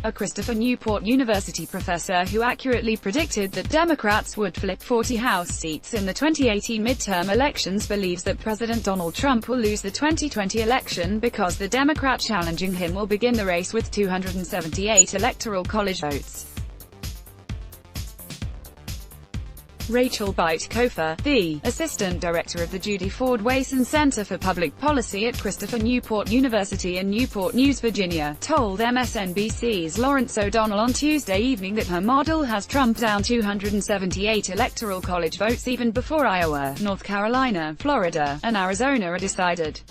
a Christopher Newport University professor who accurately predicted that Democrats would flip 40 House seats in the 2018 midterm elections, believes that President Donald Trump will lose the 2020 election because the Democrat challenging him will begin the race with 278 Electoral College votes. Rachel Byte-Kofer, the assistant director of the Judy Ford Wason Center for Public Policy at Christopher Newport University in Newport News, Virginia, told MSNBC's Lawrence O'Donnell on Tuesday evening that her model has Trump down 278 Electoral College votes even before Iowa, North Carolina, Florida, and Arizona are decided.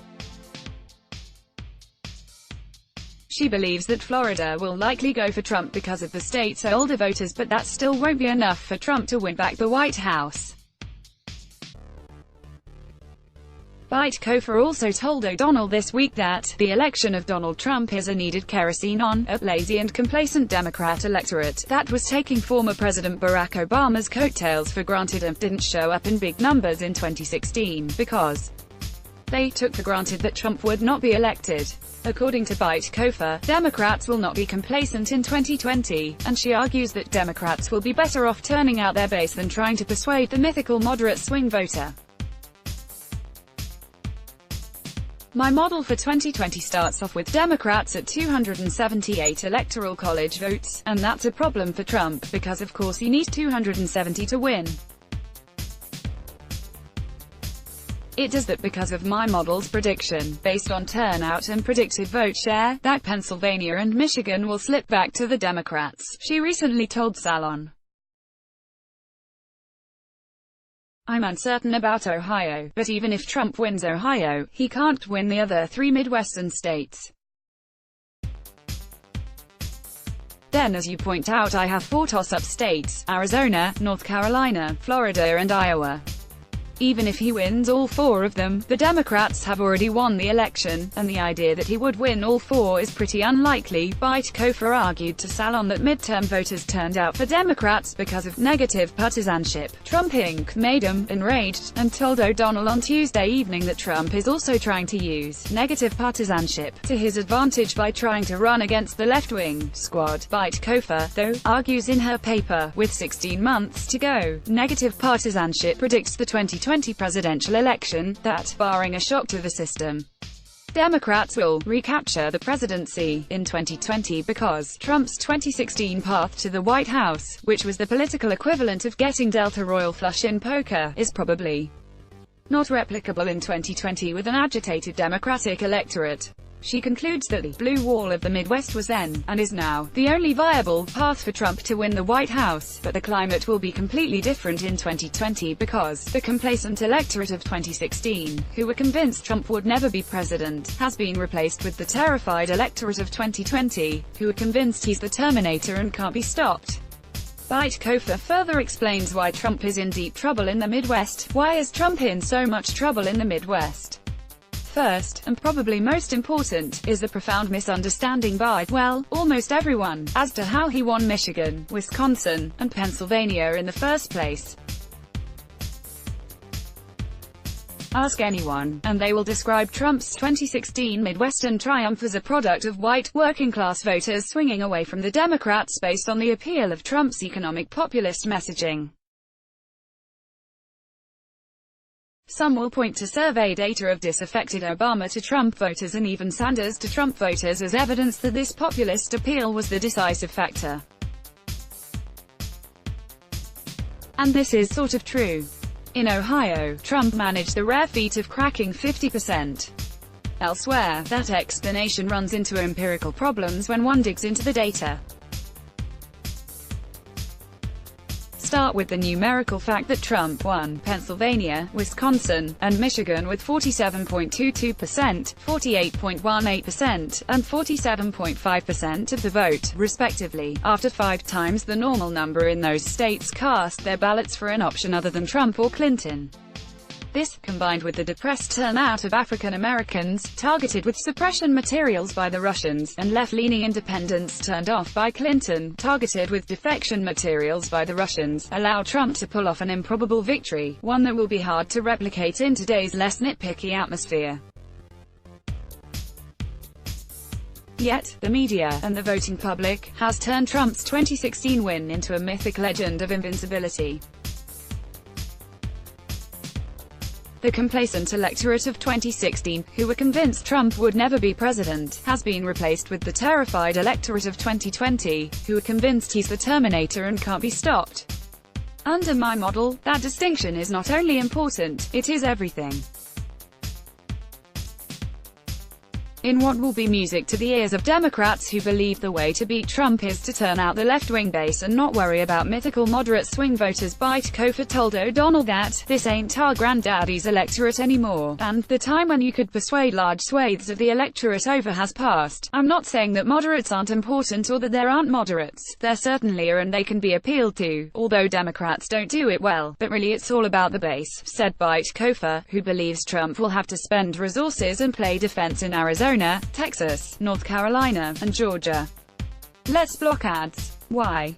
She believes that Florida will likely go for Trump because of the state's older voters, but that still won't be enough for Trump to win back the White House. Byte-Kofer also told O'Donnell this week that the election of Donald Trump is a needed kerosene on a lazy and complacent Democrat electorate that was taking former President Barack Obama's coattails for granted and didn't show up in big numbers in 2016, because they took for granted that Trump would not be elected. According to Byte-Kofer, Democrats will not be complacent in 2020, and she argues that Democrats will be better off turning out their base than trying to persuade the mythical moderate swing voter. My model for 2020 starts off with Democrats at 278 Electoral College votes, and that's a problem for Trump, because of course he needs 270 to win. It does that because of my model's prediction, based on turnout and predicted vote share, that Pennsylvania and Michigan will slip back to the Democrats, she recently told Salon. I'm uncertain about Ohio, but even if Trump wins Ohio, he can't win the other 3 Midwestern states. Then, as you point out, I have 4 toss-up states: Arizona, North Carolina, Florida and Iowa. Even if he wins all 4 of them, the Democrats have already won the election, and the idea that he would win all 4 is pretty unlikely. Byte-Kofer argued to Salon that midterm voters turned out for Democrats because of negative partisanship. Trump Inc. made him enraged, and told O'Donnell on Tuesday evening that Trump is also trying to use negative partisanship to his advantage by trying to run against the left-wing squad. Byte-Kofer, though, argues in her paper, with 16 months to go, negative partisanship predicts the 2020 presidential election, that, barring a shock to the system, Democrats will recapture the presidency in 2020 because Trump's 2016 path to the White House, which was the political equivalent of getting Delta Royal flush in poker, is probably not replicable in 2020 with an agitated Democratic electorate. She concludes that the blue wall of the Midwest was then, and is now, the only viable path for Trump to win the White House, but the climate will be completely different in 2020 because the complacent electorate of 2016, who were convinced Trump would never be president, has been replaced with the terrified electorate of 2020, who are convinced he's the Terminator and can't be stopped. Byte-Kofer further explains why Trump is in deep trouble in the Midwest. Why is Trump in so much trouble in the Midwest? First, and probably most important, is the profound misunderstanding by, well, almost everyone, as to how he won Michigan, Wisconsin, and Pennsylvania in the first place. Ask anyone, and they will describe Trump's 2016 Midwestern triumph as a product of white, working-class voters swinging away from the Democrats based on the appeal of Trump's economic populist messaging. Some will point to survey data of disaffected Obama to Trump voters and even Sanders to Trump voters as evidence that this populist appeal was the decisive factor. And this is sort of true. In Ohio, Trump managed the rare feat of cracking 50%. Elsewhere, that explanation runs into empirical problems when one digs into the data. Start with the numerical fact that Trump won Pennsylvania, Wisconsin, and Michigan with 47.22%, 48.18%, and 47.5% of the vote, respectively, after 5 times the normal number in those states cast their ballots for an option other than Trump or Clinton. This, combined with the depressed turnout of African Americans, targeted with suppression materials by the Russians, and left-leaning independents turned off by Clinton, targeted with defection materials by the Russians, allow Trump to pull off an improbable victory, one that will be hard to replicate in today's less nitpicky atmosphere. Yet, the media, and the voting public, has turned Trump's 2016 win into a mythic legend of invincibility. The complacent electorate of 2016, who were convinced Trump would never be president, has been replaced with the terrified electorate of 2020, who are convinced he's the Terminator and can't be stopped. Under my model, that distinction is not only important, it is everything. In what will be music to the ears of Democrats who believe the way to beat Trump is to turn out the left-wing base and not worry about mythical moderate swing voters, Breitbart told O'Donnell that, "This ain't our granddaddy's electorate anymore, and the time when you could persuade large swathes of the electorate over has passed. I'm not saying that moderates aren't important or that there aren't moderates. There certainly are and they can be appealed to, although Democrats don't do it well, but really it's all about the base," said Breitbart, who believes Trump will have to spend resources and play defense in Arizona, Texas, North Carolina, and Georgia. Let's block ads. Why?